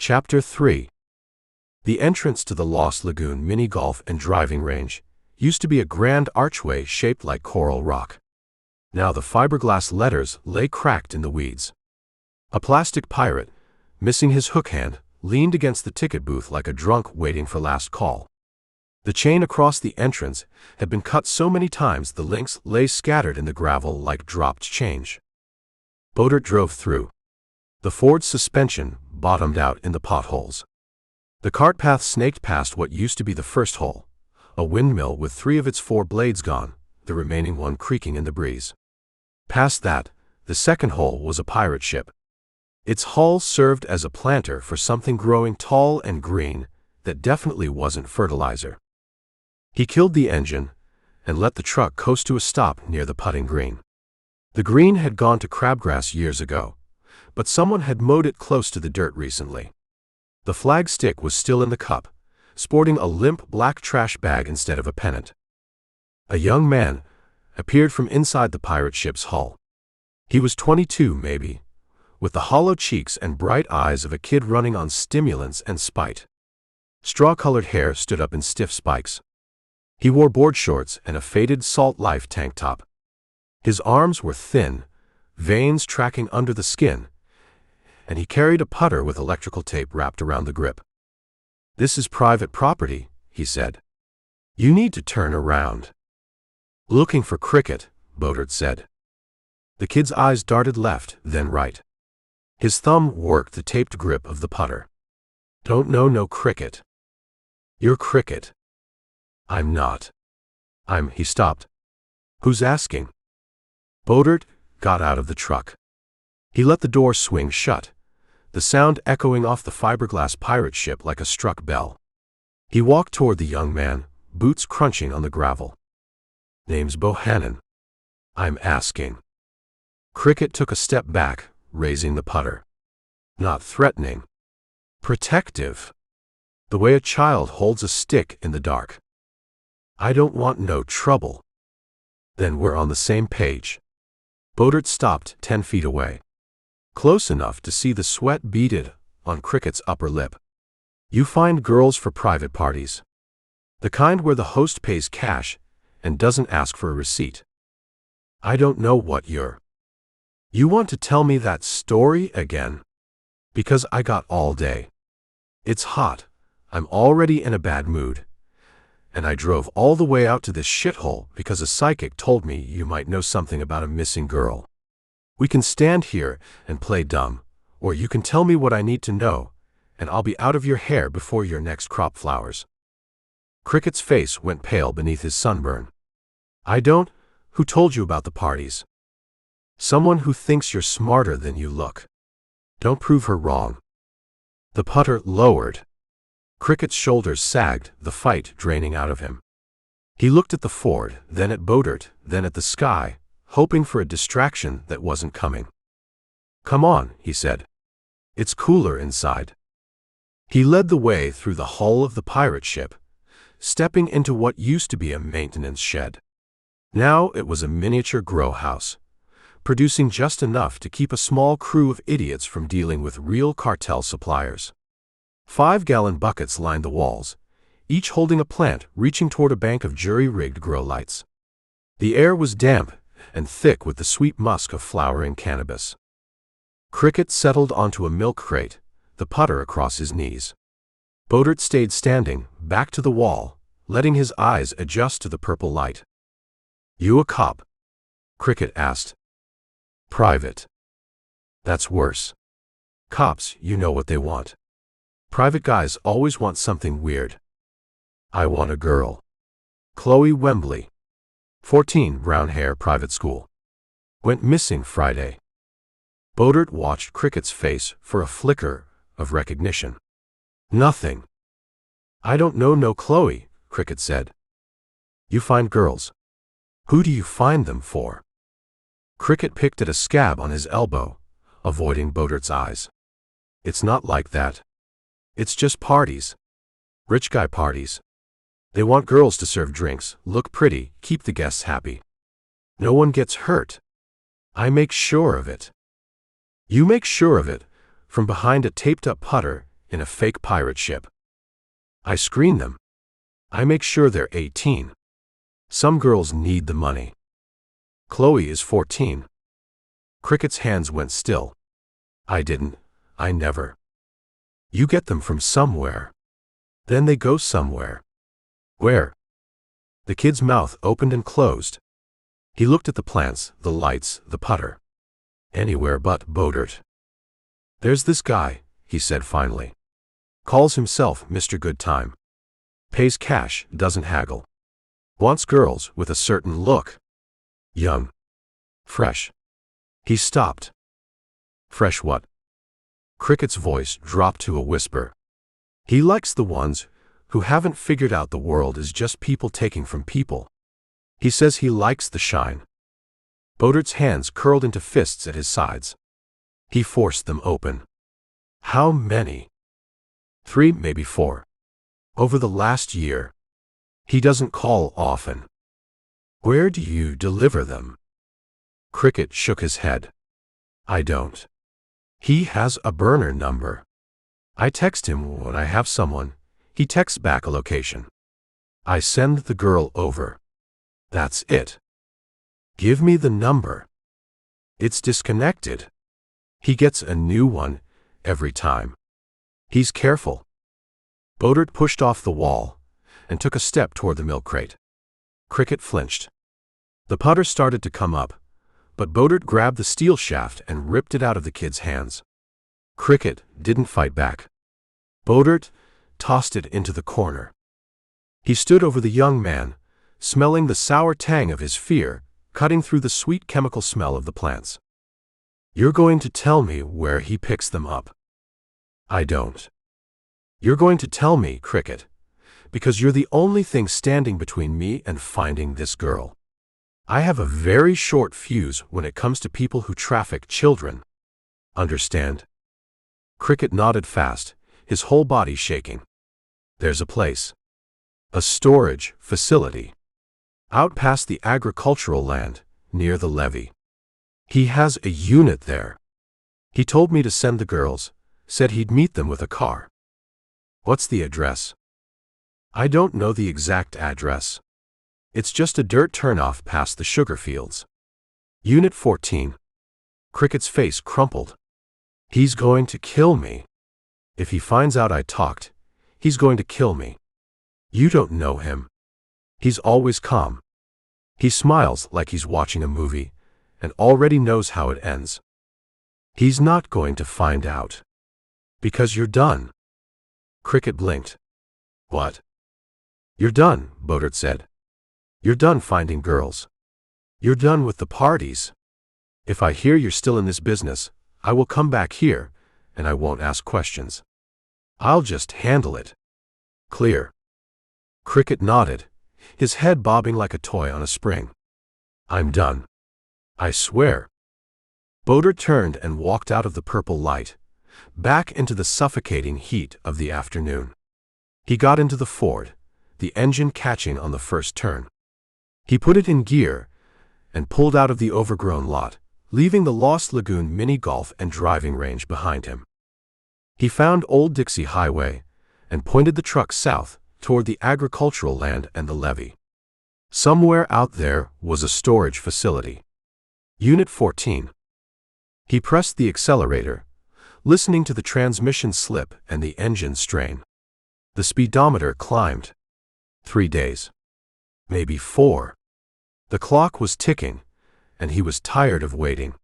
Chapter 3. The entrance to the Lost Lagoon mini golf and driving range used to be a grand archway shaped like coral rock. Now the fiberglass letters lay cracked in the weeds. A plastic pirate, missing his hook hand, leaned against the ticket booth like a drunk waiting for last call. The chain across the entrance had been cut so many times the links lay scattered in the gravel like dropped change. Bodirt drove through. The Ford's suspension bottomed out in the potholes. The cart path snaked past what used to be the first hole, a windmill with 3 of its 4 blades gone, the remaining one creaking in the breeze. Past that, the second hole was a pirate ship. Its hull served as a planter for something growing tall and green that definitely wasn't fertilizer. He killed the engine and let the truck coast to a stop near the putting green. The green had gone to crabgrass years ago, but someone had mowed it close to the dirt recently. The flag stick was still in the cup, sporting a limp black trash bag instead of a pennant. A young man appeared from inside the pirate ship's hull. He was 22, maybe, with the hollow cheeks and bright eyes of a kid running on stimulants and spite. Straw-colored hair stood up in stiff spikes. He wore board shorts and a faded Salt Life tank top. His arms were thin, veins tracking under the skin, and he carried a putter with electrical tape wrapped around the grip. "This is private property," he said. "You need to turn around." "Looking for cricket," Bodirt said. The kid's eyes darted left, then right. His thumb worked the taped grip of the putter. "Don't know no cricket." "You're cricket." "I'm not." He stopped. "Who's asking?" Bodirt got out of the truck. He let the door swing shut, the sound echoing off the fiberglass pirate ship like a struck bell. He walked toward the young man, boots crunching on the gravel. "Name's Bohannon. I'm asking." Cricket took a step back, raising the putter. Not threatening. Protective. The way a child holds a stick in the dark. "I don't want no trouble." "Then we're on the same page." Bodirt stopped 10 feet away, close enough to see the sweat beaded on Cricket's upper lip. "You find girls for private parties. The kind where the host pays cash and doesn't ask for a receipt." "I don't know what you're." "You want to tell me that story again?" "Because I got all day. It's hot, I'm already in a bad mood, and I drove all the way out to this shithole because a psychic told me you might know something about a missing girl. We can stand here and play dumb, or you can tell me what I need to know, and I'll be out of your hair before your next crop flowers." Cricket's face went pale beneath his sunburn. "I don't. Who told you about the parties?" "Someone who thinks you're smarter than you look. Don't prove her wrong." The putter lowered. Cricket's shoulders sagged, the fight draining out of him. He looked at the Ford, then at Bodirt, then at the sky, hoping for a distraction that wasn't coming. "Come on," he said. "It's cooler inside." He led the way through the hull of the pirate ship, stepping into what used to be a maintenance shed. Now it was a miniature grow house, producing just enough to keep a small crew of idiots from dealing with real cartel suppliers. 5-gallon buckets lined the walls, each holding a plant reaching toward a bank of jury-rigged grow lights. The air was damp and thick with the sweet musk of flowering cannabis. Cricket settled onto a milk crate, the putter across his knees. Bodirt stayed standing, back to the wall, letting his eyes adjust to the purple light. "You a cop?" Cricket asked. "Private." "That's worse. Cops, you know what they want. Private guys always want something weird." "I want a girl. Chloe Wembley. 14, brown hair, private school. Went missing Friday." Bodirt watched Cricket's face for a flicker of recognition. "Nothing." "I don't know no Chloe," Cricket said. "You find girls. Who do you find them for?" Cricket picked at a scab on his elbow, avoiding Bodirt's eyes. "It's not like that. It's just parties. Rich guy parties. They want girls to serve drinks, look pretty, keep the guests happy. No one gets hurt. I make sure of it." "You make sure of it." From behind a taped-up putter, in a fake pirate ship. I screen them. I make sure they're 18. Some girls need the money. Chloe is 14. Cricket's hands went still. I didn't. I never. You get them from somewhere. Then they go somewhere. Where? The kid's mouth opened and closed. He looked at the plants, the lights, the putter. Anywhere but Bodirt. There's this guy, he said finally. Calls himself Mr. Good Time. Pays cash, doesn't haggle. Wants girls with a certain look. Young. Fresh. He stopped. Fresh what? Cricket's voice dropped to a whisper. He likes the ones who haven't figured out the world is just people taking from people. He says he likes the shine. Bodirt's hands curled into fists at his sides. He forced them open. How many? 3, maybe 4. Over the last year. He doesn't call often. Where do you deliver them? Cricket shook his head. I don't. He has a burner number. I text him when I have someone. He texts back a location. I send the girl over. That's it. Give me the number. It's disconnected. He gets a new one every time. He's careful. Bodirt pushed off the wall and took a step toward the milk crate. Cricket flinched. The putter started to come up, but Bodirt grabbed the steel shaft and ripped it out of the kid's hands. Cricket didn't fight back. Bodirt tossed it into the corner. He stood over the young man, smelling the sour tang of his fear, cutting through the sweet chemical smell of the plants. You're going to tell me where he picks them up. I don't. You're going to tell me, Cricket, because you're the only thing standing between me and finding this girl. I have a very short fuse when it comes to people who traffic children. Understand? Cricket nodded fast, his whole body shaking. There's a place. A storage facility. Out past the agricultural land, near the levee. He has a unit there. He told me to send the girls, said he'd meet them with a car. What's the address? I don't know the exact address. It's just a dirt turnoff past the sugar fields. Unit 14. Cricket's face crumpled. He's going to kill me. If he finds out I talked, he's going to kill me. You don't know him. He's always calm. He smiles like he's watching a movie and already knows how it ends. He's not going to find out. Because you're done. Cricket blinked. What? You're done, Bodirt said. You're done finding girls. You're done with the parties. If I hear you're still in this business, I will come back here, and I won't ask questions. I'll just handle it. Clear. Cricket nodded, his head bobbing like a toy on a spring. I'm done. I swear. Bodirt turned and walked out of the purple light, back into the suffocating heat of the afternoon. He got into the Ford, the engine catching on the first turn. He put it in gear and pulled out of the overgrown lot, leaving the Lost Lagoon mini-golf and driving range behind him. He found Old Dixie Highway and pointed the truck south toward the agricultural land and the levee. Somewhere out there was a storage facility. Unit 14. He pressed the accelerator, listening to the transmission slip and the engine strain. The speedometer climbed. 3 days. Maybe 4. The clock was ticking, and he was tired of waiting.